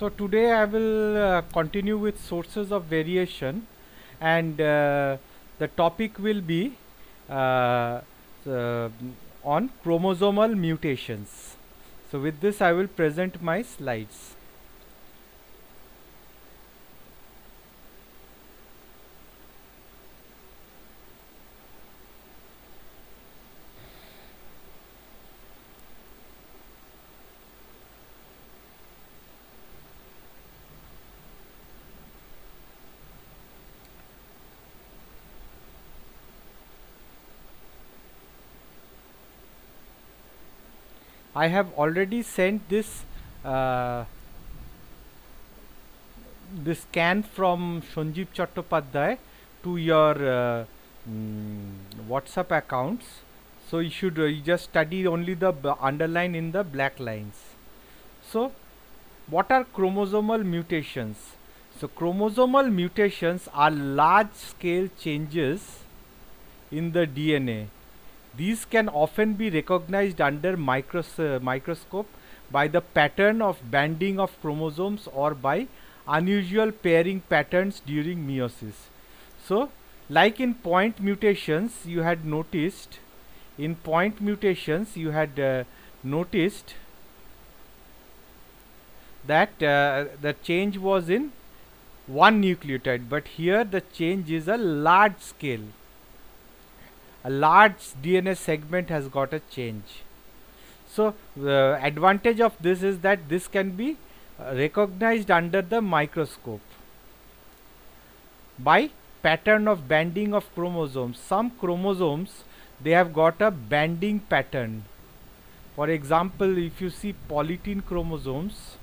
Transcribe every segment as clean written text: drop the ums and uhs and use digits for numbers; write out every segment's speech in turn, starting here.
So today I will continue with sources of variation, and the topic will be uh, uh, on chromosomal mutations. So with this I will present my slides. I have already sent uh, this scan from Sanjeev Chattopadhyay to your WhatsApp accounts. So you just study only the underline in the black lines. So what are chromosomal mutations? So chromosomal mutations are large scale changes in the DNA. These can often be recognized under microscope by the pattern of banding of chromosomes or by unusual pairing patterns during meiosis. So, like in point mutations, you had noticed, noticed that the change was in one nucleotide, but here the change is a large scale. A large DNA segment has got a change. So the advantage of this is that this can be recognized under the microscope by pattern of banding of chromosomes. Some chromosomes, they have got a banding pattern. For example, if you see polytene chromosomes,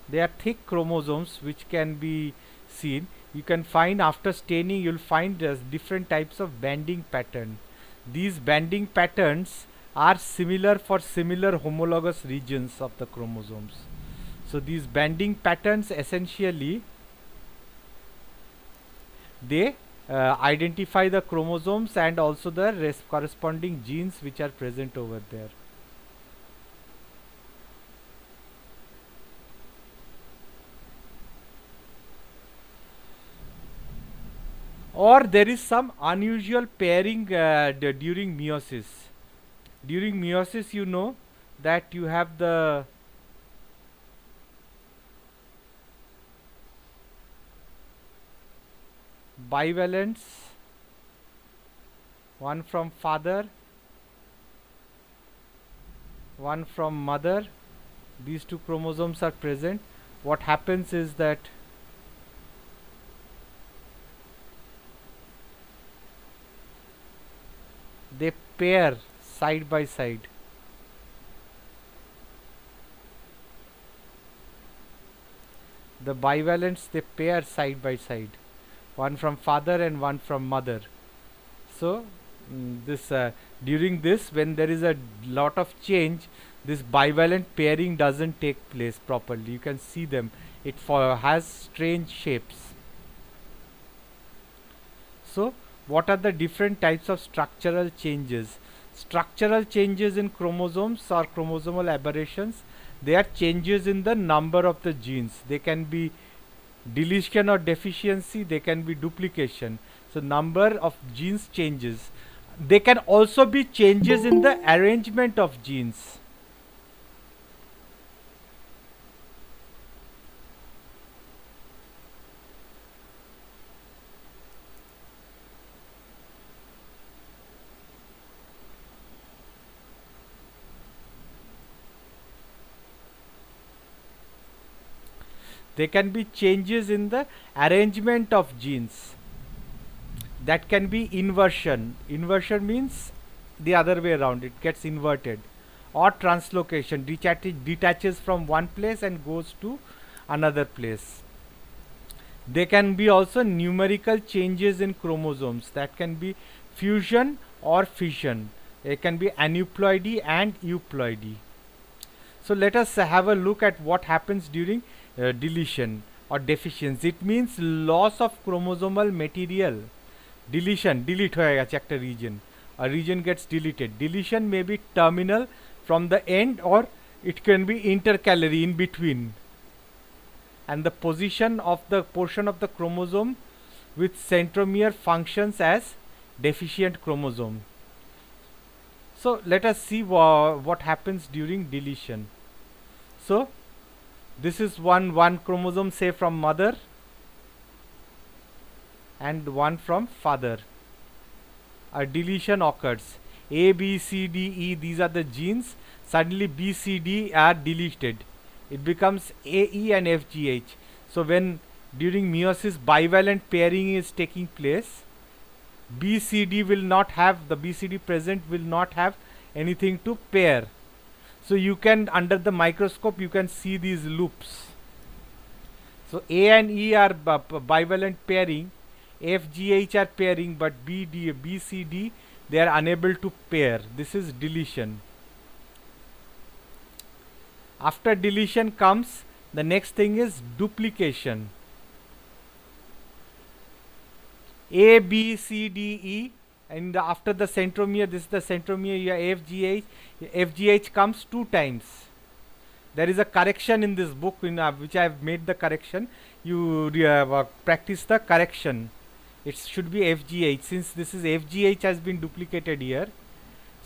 they are thick chromosomes which can be seen. You can find after staining, you'll find different types of banding pattern. These banding patterns are similar for similar homologous regions of the chromosomes. So these banding patterns essentially, they identify the chromosomes and also the corresponding genes which are present over there. Or there is some unusual pairing during meiosis. During meiosis, you know that you have the bivalents, one from father, one from mother. These two chromosomes are present. What happens is that they pair side by side. The bivalents, they pair side by side, one from father and one from mother. So this during this, when there is a lot of change, this bivalent pairing doesn't take place properly. You can see them, it has strange shapes. So what are the different types of structural changes? Structural changes in chromosomes or chromosomal aberrations, they are changes in the number of the genes. They can be deletion or deficiency, they can be duplication. So number of genes changes. They can also be changes in the arrangement of genes. There can be changes in the arrangement of genes. That can be inversion. Inversion means the other way around, it gets inverted. Or translocation, detaches from one place and goes to another place. There can be also numerical changes in chromosomes. That can be fusion or fission. It can be aneuploidy and euploidy. So let us have a look at what happens during deletion or deficiency. It means loss of chromosomal material. Deletion, delete হয়ে গেছে একটা region, a region gets deleted. Deletion may be terminal from the end, or it can be intercalary, in between, and the position of the portion of the chromosome with centromere functions as deficient chromosome. So let us see what happens during deletion. So this is one chromosome, say from mother, and one from father. A deletion occurs. A, B, C, D, E, these are the genes. Suddenly B, C, D are deleted. It becomes A, E and F, G, H. So when during meiosis bivalent pairing is taking place, B, C, D will not have, the B, C, D present will not have anything to pair. So you can, under the microscope, you can see these loops. So A and E are bivalent pairing, F, G, H are pairing, but B, D, B, C, D, they are unable to pair. This is deletion. After deletion comes, the next thing is duplication. A, B, C, D, E, and after the centromere, this is the centromere, you have FGH. FGH comes 2 times. There is a correction in this book, in which I have made the correction. You practice the correction. It should be FGH, since this is FGH has been duplicated here.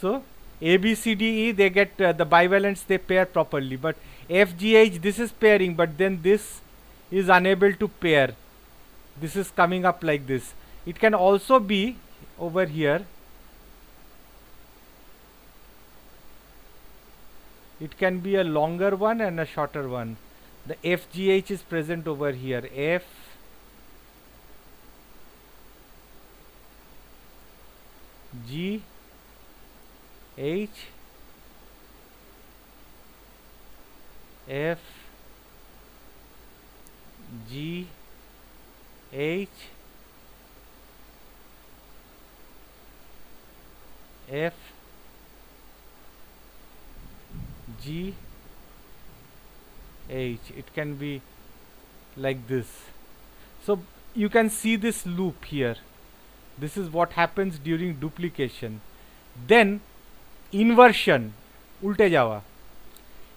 So A, B, C, D, E, they get the bivalents, they pair properly, but FGH, this is pairing, but then this is unable to pair. This is coming up like this. It can also be over here. It can be a longer one and a shorter one. The FGH is present over here. F, G, H, F, G, H, F, G, H. It can be like this. So you can see this loop here. This is what happens during duplication. Then inversion, ulte jawa.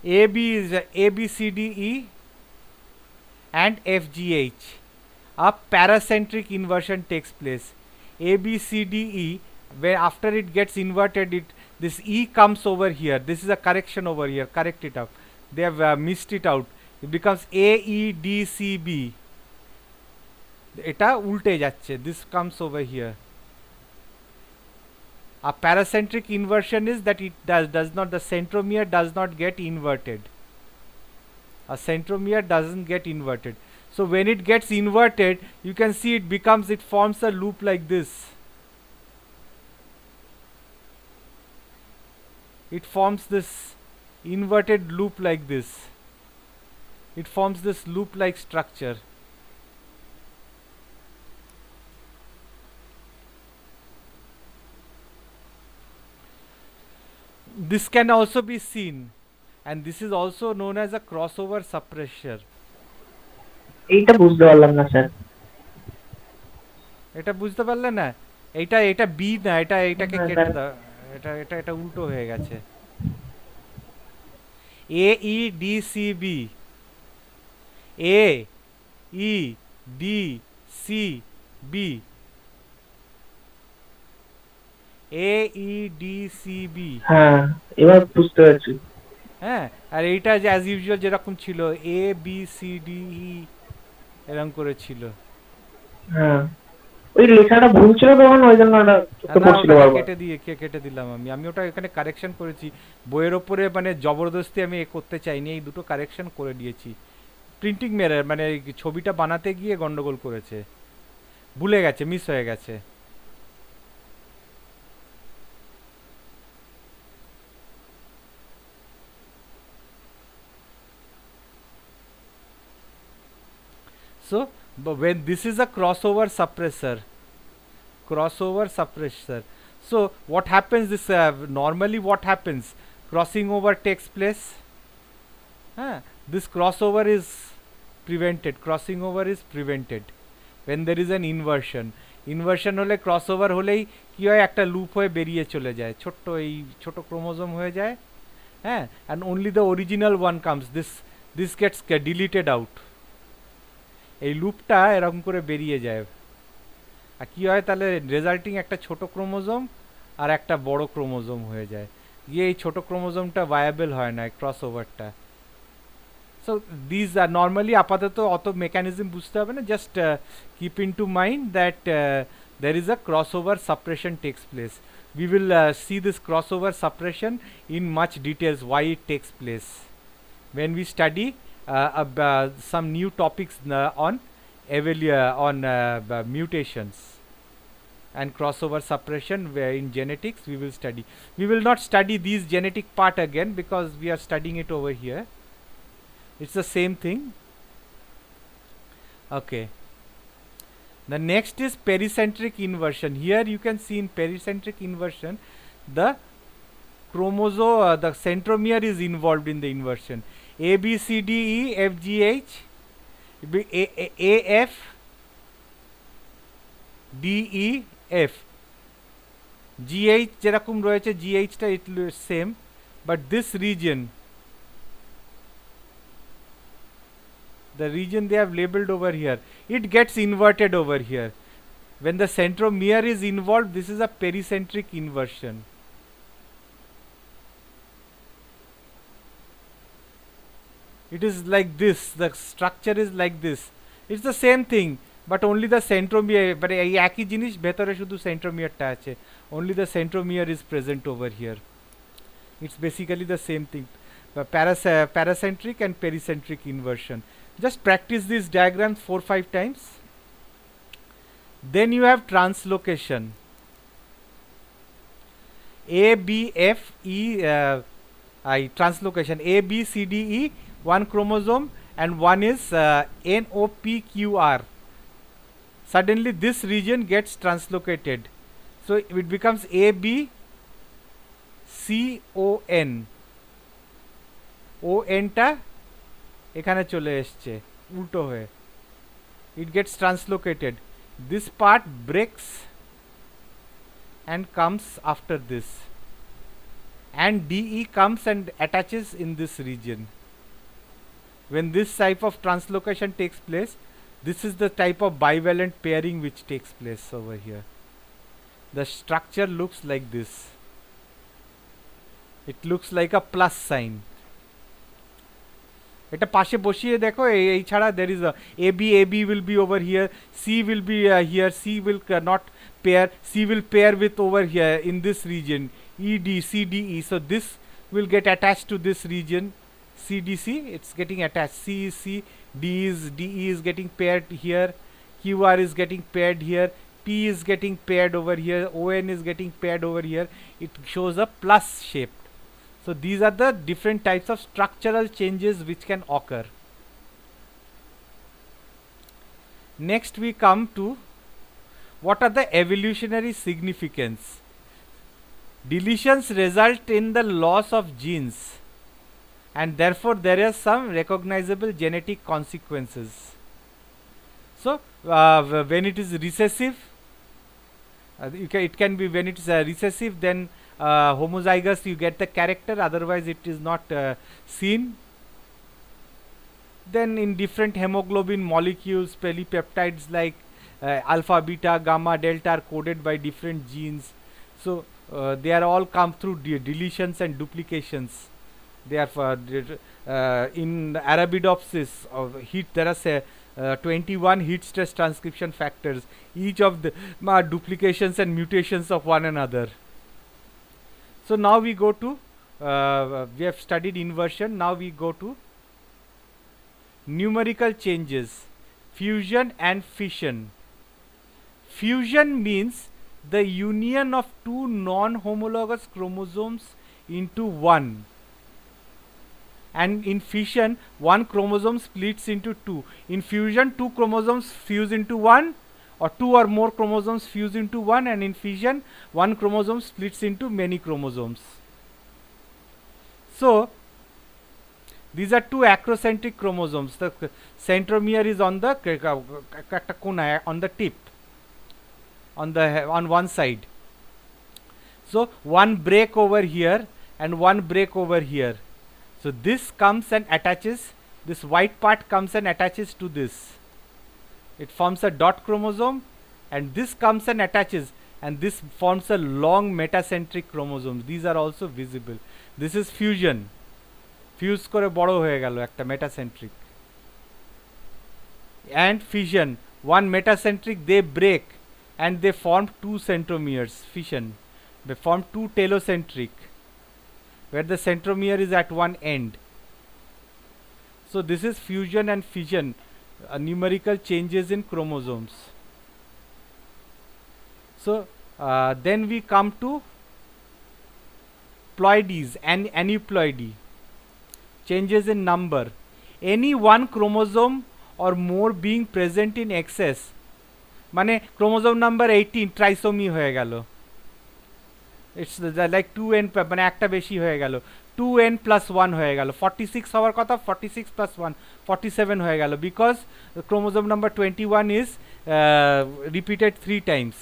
AB is A, B, C, D, E and F, G, H. A paracentric inversion takes place. A, B, C, D, E, where after it gets inverted, this E comes over here. This is a correction over here. Correct it up. They have missed it out. It becomes A, E, D, C, B. Eta ulte jacche. This comes over here. A paracentric inversion is that it does not, the centromere does not get inverted. A centromere doesn't get inverted. So when it gets inverted, you can see it forms a loop like this. It forms this inverted loop like this. It forms this loop like structure. This can also be seen, and this is also known as a crossover suppressor. এইটা বুঝতে পারলাম না sir. এটা বুঝতে পারলে না? এটা B না, এটাকে কেটে দাও। এটা উল্টো হয়ে গেছে। A, E, D, C, B. A, E, D, C, B. A, E, D, C, B. হ্যাঁ, এবার বুঝতে পারছি। হ্যাঁ, আর এইটা যে অ্যাজ ইউজুয়াল যেরকম ছিল A, B, C, D, E এরকম করে ছিল। হ্যাঁ, ওই লেখাটা ভুল ছিল তখন, ওই জন্য এটা চোখে পড়ছিল বারবার। কেটে দিলাম আমি ওটা এখানে কারেকশন করেছি। বইয়ের ওপরে মানে জবরদস্তি আমি করতে চাইনি, এই দুটো কারেকশন করে দিয়েছি। প্রিন্টিং মেরার মানে ছবিটা বানাতে গিয়ে গন্ডগোল করেছে, ভুলে গেছে, মিস হয়ে গেছে। So when this is a crossover suppressor, so what happens, this normally what happens, crossing over takes place. This crossover is prevented when there is an inversion. Inversion হলে ক্রসওভার হলেই কি হয়, একটা লুপ হয়ে বেরিয়ে চলে যায়, ছোট্ট এই ছোট ক্রোমোজোম হয়ে যায়, হ্যাঁ, and only the original one comes, this gets deleted out. এই লুপটা এরকম করে বেরিয়ে যায়, আর কি হয় তাহলে রেজাল্টিং একটা ছোট ক্রোমোজোম আর একটা বড় ক্রোমোজোম হয়ে যায়, গিয়ে এই ছোট ক্রোমোজোমটা ভায়াবল হয় না ক্রস ওভারটা। সো দিস আর নর্মালি আপাতত অত মেকানিজম বুঝতে হবে না, just keep into mind that there is a crossover suppression takes place. We will see this crossover suppression in much details, why it takes place, when we study some new topics on mutations and crossover suppression where in genetics we will study. We will not study these genetic part again because we are studying it over here. It's the same thing. Okay. The next is pericentric inversion. Here you can see in pericentric inversion, the chromosome, the centromere is involved in the inversion. A, B, C, D, E, F, G, H, A, F, D, E, F. G, H যেরকম রয়েছে, G, H টা it same, but this region, the region they have labeled over here, it gets inverted over here. When the centromere is involved, this is a pericentric inversion. It is like this, the structure is like this. It's the same thing, but only the centromere, but এই একই জিনিস ভেতরে শুধু centromereটা আছে, only the centromere is present over here. It's basically the same thing, paracentric and pericentric inversion. Just practice these diagrams 4-5 times. Then you have translocation. A, B, F, E, translocation. A, B, C, D, E, one chromosome, and one is N, O, P, Q, R. Suddenly this region gets translocated. So it becomes A, B, C, O, N. O, N টা এখানে চলে এসছে উল্টো হয়ে, it gets translocated. This part breaks and comes after this, and DE comes and attaches in this region. When this type of translocation takes place, this is the type of bivalent pairing which takes place over here. The structure looks like this. It looks like a plus sign. এটা পাশে বসিয়ে দেখো, এই ছাড়া there is a AB will be over here, C will be here, C will not pair, C will pair with over here in this region, ED, CDE, so this will get attached to this region, CDC, it's getting attached, DE is getting paired here, QR is getting paired here, P is getting paired over here, ON is getting paired over here, it shows a plus shape. So these are the different types of structural changes which can occur. Next we come to what are the evolutionary significance. Deletions result in the loss of genes, and therefore there are some recognizable genetic consequences. So when it is recessive, it can be when it is recessive, then homozygous you get the character, otherwise it is not seen. Then in different hemoglobin molecules, polypeptides like alpha, beta, gamma, delta are coded by different genes, so they are all come through deletions and duplications. They are in Arabidopsis there are 21 heat stress transcription factors, each of the duplications and mutations of one another. So now we go to we have studied inversion, now we go to numerical changes, fusion and fission. Fusion means the union of two non-homologous chromosomes into one, and in fission one chromosome splits into two. In fusion, two chromosomes fuse into one, or two or more chromosomes fuse into one, and in fission one chromosome splits into many chromosomes. So these are two acrocentric chromosomes. The centromere is on the on the tip, on one side. So one break over here and one break over here. So this comes and attaches, this white part comes and attaches to this. It forms a dot chromosome, and this comes and attaches, and this forms a long metacentric chromosomes. These are also visible. This is fusion. Fuse করে বড় হয়ে গেল একটা metacentric. And fission, one metacentric they break and they form two centromeres. Fission, they form two telocentric, where the centromere is at one end. So this is fusion and fission, numerical changes in chromosomes. So then we come to ploidies and aneuploidy, changes in number. Any one chromosome or more being present in excess, মানে chromosome number 18 trisomy হয়ে গেল, it's like 2n, মানে একটা বেশি হয়ে গেল, 2n plus 1 হয়ে গেল, 46 হওয়ার কথা 46 plus 1 47 হয়ে গেল, because chromosome number 21 is repeated 3 times.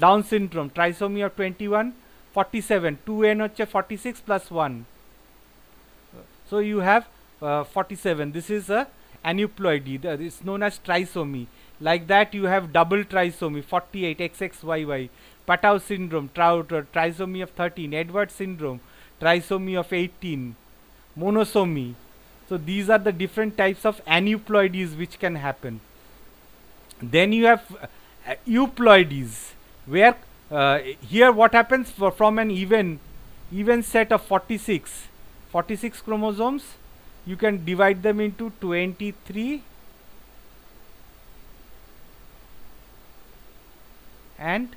Down syndrome, trisomy of 21, 47, 2n হচ্ছে 46 plus 1. So you have 47. This is a aneuploidy. It's known as trisomy. Like that you have double trisomy, 48, XXYY. Patau syndrome, trisomy of 13. Edwards syndrome, trisomy of 18. Monosomy. So these are the different types of aneuploidies which can happen. Then you have euploidies, where here what happens from an even set of 46 chromosomes, you can divide them into 23 and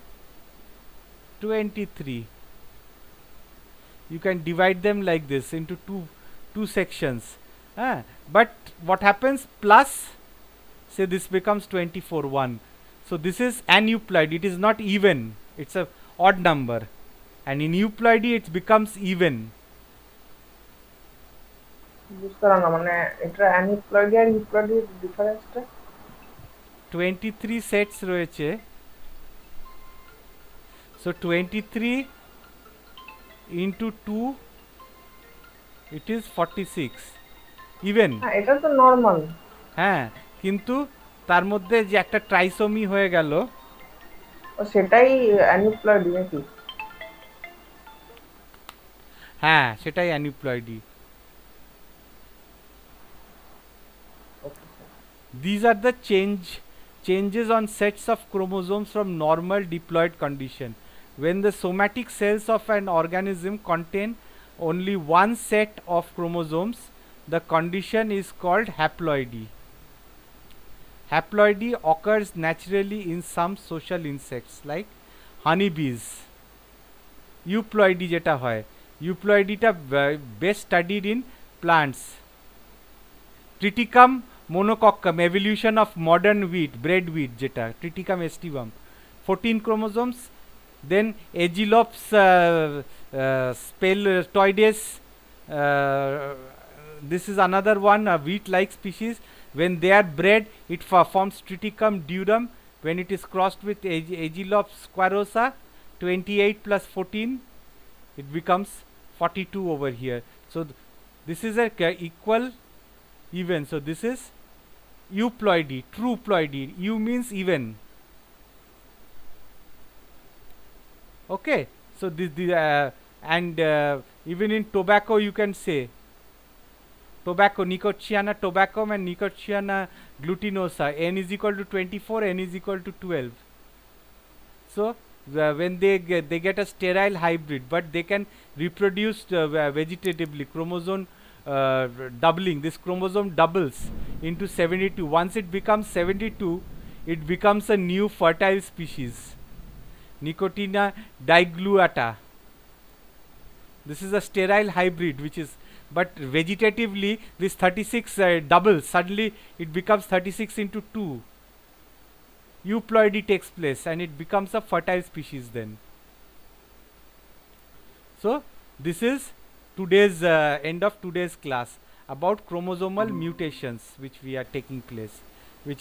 23. You can divide them like this into two sections. But what happens, plus, say this becomes 24, 1. So this is aneuploid. It is not even. It's a odd number. And in euploidy it becomes even. বুঝতে পারলাম না, মানে এটা অ্যানিপ্লয়েডি আর ইউপ্লয়েডির ডিফারেন্সটা? 23 sets রয়েছে. So 23 into 2, it is 46. Even. এটা তো normal. হ্যাঁ, কিন্তু তার মধ্যে যে একটা ট্রাইসোমি হয়ে গেল, সেটাই অ্যানিপ্লয়েডি নাকি? হ্যাঁ, সেটাই অ্যানিপ্লয়েডি. These are the changes on sets of chromosomes from normal diploid condition. When the somatic cells of an organism contain only one set of chromosomes, the condition is called haploidy. Haploidy occurs naturally in some social insects like honeybees. Euploidy যেটা হয়, euploidyটা best studied in plants. Triticum monococcum, evolution of modern wheat, bread wheat যেটা, Triticum aestivum, 14 chromosomes. Then Aegilops speltoides, this is another one, a wheat-like species. When they are bred, it forms Triticum durum. When it is crossed with Aegilops squarosa, 28 plus 14, it becomes 42 over here. So this is a equal even. So this is euploidy, true ploidy. Eu means even. Okay, so this and even in tobacco you can say tobacco, Nicotiana tobaccum and Nicotiana glutinosa, n is equal to 24, n is equal to 12. So when they get a sterile hybrid, but they can reproduce vegetatively, chromosome doubling. This chromosome doubles into 72. Once it becomes 72, it becomes a new fertile species, Nicotina digluata. This is a sterile hybrid, which is, but vegetatively this 36 doubles. Suddenly it becomes 36 into 2. Euploidy takes place and it becomes a fertile species then. So this is today's end of today's class about chromosomal mutations which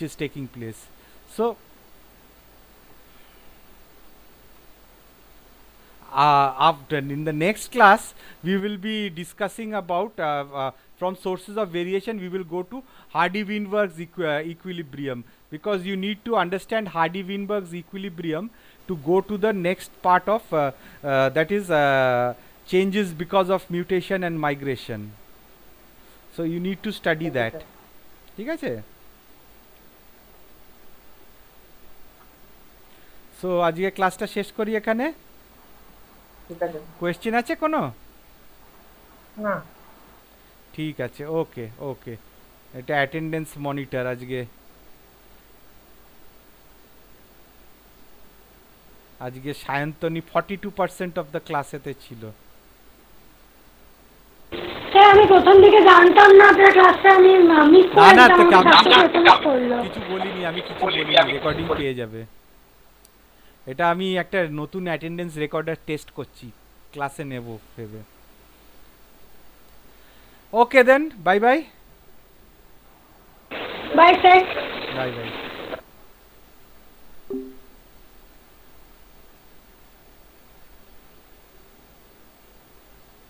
is taking place. So after in the next class we will be discussing about from sources of variation we will go to Hardy-Weinberg's equilibrium, because you need to understand Hardy-Weinberg's equilibrium to go to the next part of that is changes because of mutation and migration. So you need to study that. ঠিক আছে? So আজকে ক্লাসটা শেষ করি এখানে। ঠিক আছে। Question আছে কোনো? না। ঠিক আছে, ওকে ওকে। এটা অ্যাটেন্ডেন্স মনিটর আজকে। আজকে সায়ন্তনী 42% অফ দ্য ক্লাসেতে ছিল। স্যার আমি প্রথম দিকে জানতাম না আপনার ক্লাসটা, আমি মিস করে না কিছু বলিনি, আমি কিছু বলিনি, রেকর্ডিং পেয়ে যাবে। এটা আমি একটা নতুন অ্যাটেন্ডেন্স রেকর্ডার টেস্ট করছি, ক্লাসে নেব ভেবে। Okay then, bye bye. Bye sir. Bye by.